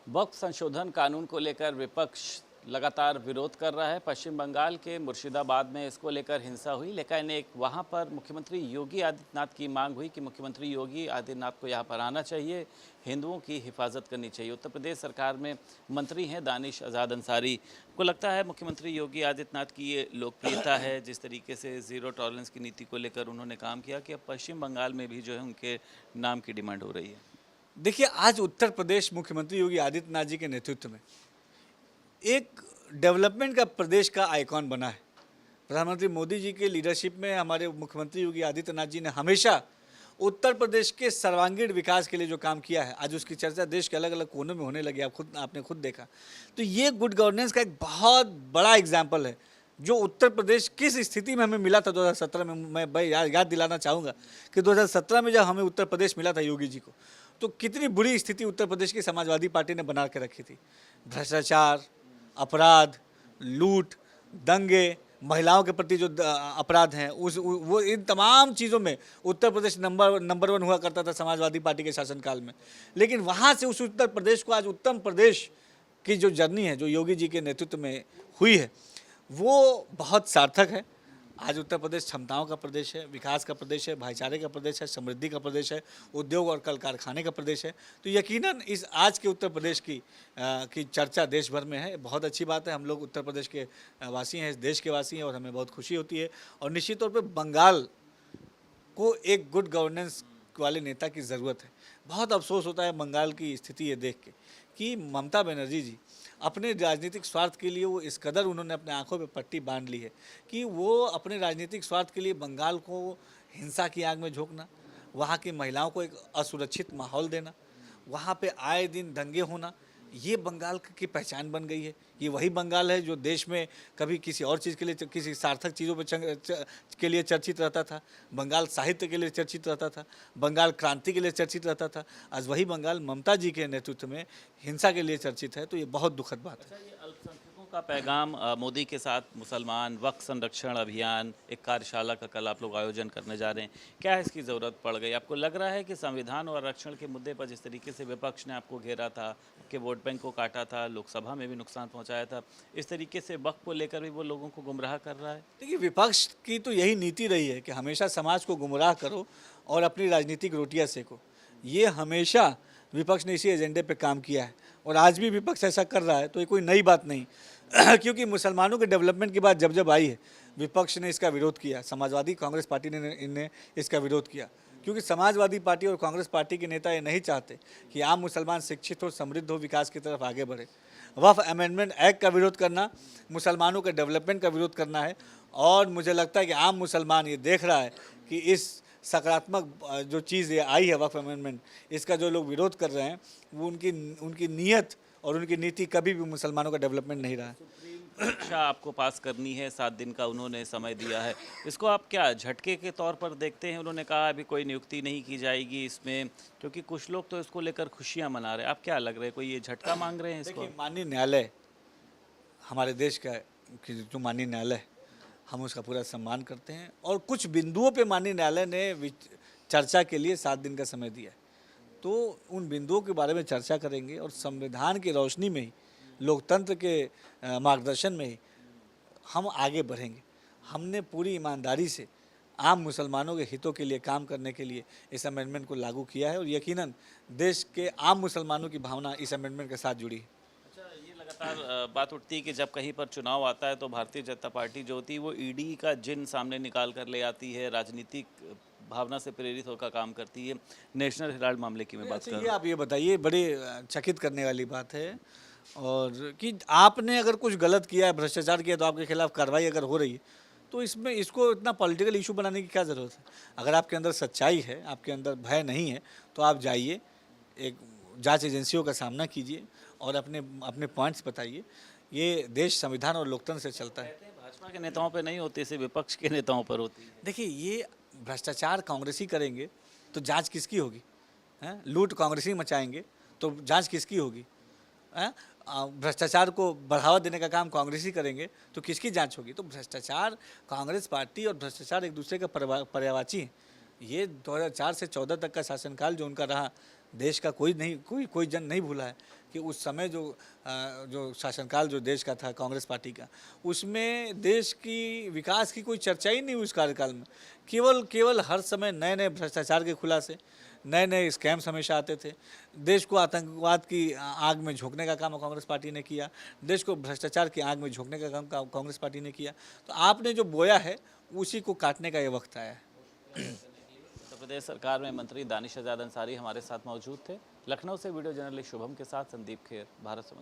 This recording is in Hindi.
वक्फ संशोधन कानून को लेकर विपक्ष लगातार विरोध कर रहा है। पश्चिम बंगाल के मुर्शिदाबाद में इसको लेकर हिंसा हुई, लेकिन एक वहां पर मुख्यमंत्री योगी आदित्यनाथ की मांग हुई कि मुख्यमंत्री योगी आदित्यनाथ को यहां पर आना चाहिए, हिंदुओं की हिफाजत करनी चाहिए। उत्तर प्रदेश सरकार में मंत्री हैं दानिश आज़ाद अंसारी। को लगता है मुख्यमंत्री योगी आदित्यनाथ की ये लोकप्रियता है, जिस तरीके से ज़ीरो टॉलरेंस की नीति को लेकर उन्होंने काम किया, कि अब पश्चिम बंगाल में भी जो है उनके नाम की डिमांड हो रही है। देखिए, आज उत्तर प्रदेश मुख्यमंत्री योगी आदित्यनाथ जी के नेतृत्व में एक डेवलपमेंट का प्रदेश का आइकॉन बना है। प्रधानमंत्री मोदी जी के लीडरशिप में हमारे मुख्यमंत्री योगी आदित्यनाथ जी ने हमेशा उत्तर प्रदेश के सर्वांगीण विकास के लिए जो काम किया है, आज उसकी चर्चा देश के अलग अलग कोनों में होने लगी। आपने खुद देखा। तो ये गुड गवर्नेंस का एक बहुत बड़ा एग्जाम्पल है, जो उत्तर प्रदेश किस स्थिति में हमें मिला था 2017 में। मैं भाई याद दिलाना चाहूँगा कि 2017 में जब हमें उत्तर प्रदेश मिला था योगी जी को, तो कितनी बुरी स्थिति उत्तर प्रदेश की समाजवादी पार्टी ने बना के रखी थी। भ्रष्टाचार, अपराध, लूट, दंगे, महिलाओं के प्रति जो अपराध हैं, वो इन तमाम चीज़ों में उत्तर प्रदेश नंबर 1 हुआ करता था समाजवादी पार्टी के शासनकाल में। लेकिन वहाँ से उस उत्तर प्रदेश को आज उत्तम प्रदेश की जो जर्नी है, जो योगी जी के नेतृत्व में हुई है, वो बहुत सार्थक है। आज उत्तर प्रदेश क्षमताओं का प्रदेश है, विकास का प्रदेश है, भाईचारे का प्रदेश है, समृद्धि का प्रदेश है, उद्योग और कल कारखाने का प्रदेश है। तो यकीनन इस आज के उत्तर प्रदेश की चर्चा देश भर में है। बहुत अच्छी बात है। हम लोग उत्तर प्रदेश के वासी हैं, इस देश के वासी हैं, और हमें बहुत खुशी होती है। और निश्चित तौर पर बंगाल को एक गुड गवर्नेंस वाले नेता की ज़रूरत है। बहुत अफसोस होता है बंगाल की स्थिति ये देख के कि ममता बनर्जी जी अपने राजनीतिक स्वार्थ के लिए वो इस कदर उन्होंने अपने आंखों पे पट्टी बांध ली है कि वो अपने राजनीतिक स्वार्थ के लिए बंगाल को हिंसा की आग में झोंकना, वहाँ की महिलाओं को एक असुरक्षित माहौल देना, वहाँ पे आए दिन दंगे होना, ये बंगाल की पहचान बन गई है। ये वही बंगाल है जो देश में कभी किसी और चीज़ के लिए, किसी सार्थक चीज़ों के लिए चर्चित रहता था। बंगाल साहित्य के लिए चर्चित रहता था, बंगाल क्रांति के लिए चर्चित रहता था। आज वही बंगाल ममता जी के नेतृत्व में हिंसा के लिए चर्चित है। तो ये बहुत दुखद बात है। ये अल्पसंख्यकों का पैगाम मोदी के साथ मुसलमान वक्फ संरक्षण अभियान, एक कार्यशाला का कल आप लोग आयोजन करने जा रहे हैं, क्या है इसकी ज़रूरत पड़ गई? आपको लग रहा है कि संविधान और आरक्षण के मुद्दे पर जिस तरीके से विपक्ष ने आपको घेरा था, आपके वोट बैंक को काटा था, लोकसभा में भी नुकसान पहुंचाया था, इस तरीके से वक्फ को लेकर भी वो लोगों को गुमराह कर रहा है? देखिए, विपक्ष की तो यही नीति रही है कि हमेशा समाज को गुमराह करो और अपनी राजनीतिक रोटियां सेको। ये हमेशा विपक्ष ने इसी एजेंडे पे काम किया है, और आज भी विपक्ष ऐसा कर रहा है। तो ये कोई नई बात नहीं क्योंकि मुसलमानों के डेवलपमेंट की बात जब जब आई है, विपक्ष ने इसका विरोध किया। समाजवादी कांग्रेस पार्टी ने इसका विरोध किया, क्योंकि समाजवादी पार्टी और कांग्रेस पार्टी के नेता ये नहीं चाहते कि आम मुसलमान शिक्षित हो, समृद्ध हो, विकास की तरफ आगे बढ़े। वक्फ अमेंडमेंट एक्ट का विरोध करना, मुसलमानों के डेवलपमेंट का विरोध करना है। और मुझे लगता है कि आम मुसलमान ये देख रहा है कि इस सकारात्मक जो चीज़ ये आई है वक्फ अमेंडमेंट, इसका जो लोग विरोध कर रहे हैं, वो उनकी नीयत और उनकी नीति कभी भी मुसलमानों का डेवलपमेंट नहीं रहा है। परीक्षा आपको पास करनी है, 7 दिन का उन्होंने समय दिया है, इसको आप क्या झटके के तौर पर देखते हैं? उन्होंने कहा अभी कोई नियुक्ति नहीं की जाएगी इसमें, क्योंकि कुछ लोग तो इसको लेकर खुशियां मना रहे हैं। आप क्या लग रहे हैं, कोई ये झटका मांग रहे हैं इसको? देखिए, माननीय न्यायालय हमारे देश का जो माननीय न्यायालय है, हम उसका पूरा सम्मान करते हैं। और कुछ बिंदुओं पे माननीय न्यायालय ने चर्चा के लिए 7 दिन का समय दिया है। तो उन बिंदुओं के बारे में चर्चा करेंगे, और संविधान की रोशनी में ही, लोकतंत्र के मार्गदर्शन में ही हम आगे बढ़ेंगे। हमने पूरी ईमानदारी से आम मुसलमानों के हितों के लिए काम करने के लिए इस अमेंडमेंट को लागू किया है, और यकीनन देश के आम मुसलमानों की भावना इस अमेंडमेंट के साथ जुड़ी है। अच्छा, ये लगातार बात उठती है कि जब कहीं पर चुनाव आता है तो भारतीय जनता पार्टी जो होती है वो ईडी का जिन सामने निकाल कर ले आती है, राजनीतिक भावना से प्रेरित होकर काम करती है। नेशनल हेराल्ड मामले की मैं बात कर रहा हूँ। ये आप ये बताइए, बड़े चकित करने वाली बात है, और कि आपने अगर कुछ गलत किया है, भ्रष्टाचार किया, तो आपके खिलाफ कार्रवाई अगर हो रही है, तो इसमें इसको इतना पॉलिटिकल इशू बनाने की क्या ज़रूरत है? अगर आपके अंदर सच्चाई है, आपके अंदर भय नहीं है, तो आप जाइए, एक जांच एजेंसियों का सामना कीजिए और अपने अपने पॉइंट्स बताइए। ये देश संविधान और लोकतंत्र से चलता है। भाजपा के नेताओं पे नहीं होती, इसे विपक्ष के नेताओं पर होती है। देखिए, ये भ्रष्टाचार कांग्रेसी करेंगे तो जांच किसकी होगी? हैं, लूट कांग्रेसी मचाएंगे तो जांच किसकी होगी? हैं, भ्रष्टाचार को बढ़ावा देने का काम कांग्रेसी करेंगे तो किसकी जांच होगी? तो भ्रष्टाचार, कांग्रेस पार्टी और भ्रष्टाचार एक दूसरे के पर्यायवाची हैं। ये 2004 से 14 तक का शासनकाल जो उनका रहा, देश का कोई जन नहीं भूला है कि उस समय जो शासनकाल जो देश का था कांग्रेस पार्टी का, उसमें देश की विकास की कोई चर्चा ही नहीं हुई उस कार्यकाल में। केवल हर समय नए नए भ्रष्टाचार के खुलासे, नए नए स्कैम्स हमेशा आते थे। देश को आतंकवाद की आग में झोंकने का काम कांग्रेस पार्टी ने किया, देश को भ्रष्टाचार की आग में झोंकने का काम कांग्रेस पार्टी ने किया। तो आपने जो बोया है उसी को काटने का ये वक्त आया है। उत्तर प्रदेश सरकार में मंत्री दानिश आजाद अंसारी हमारे साथ मौजूद थे। लखनऊ से वीडियो जर्नलिस्ट शुभम के साथ संदीप खेर, भारत समाचार।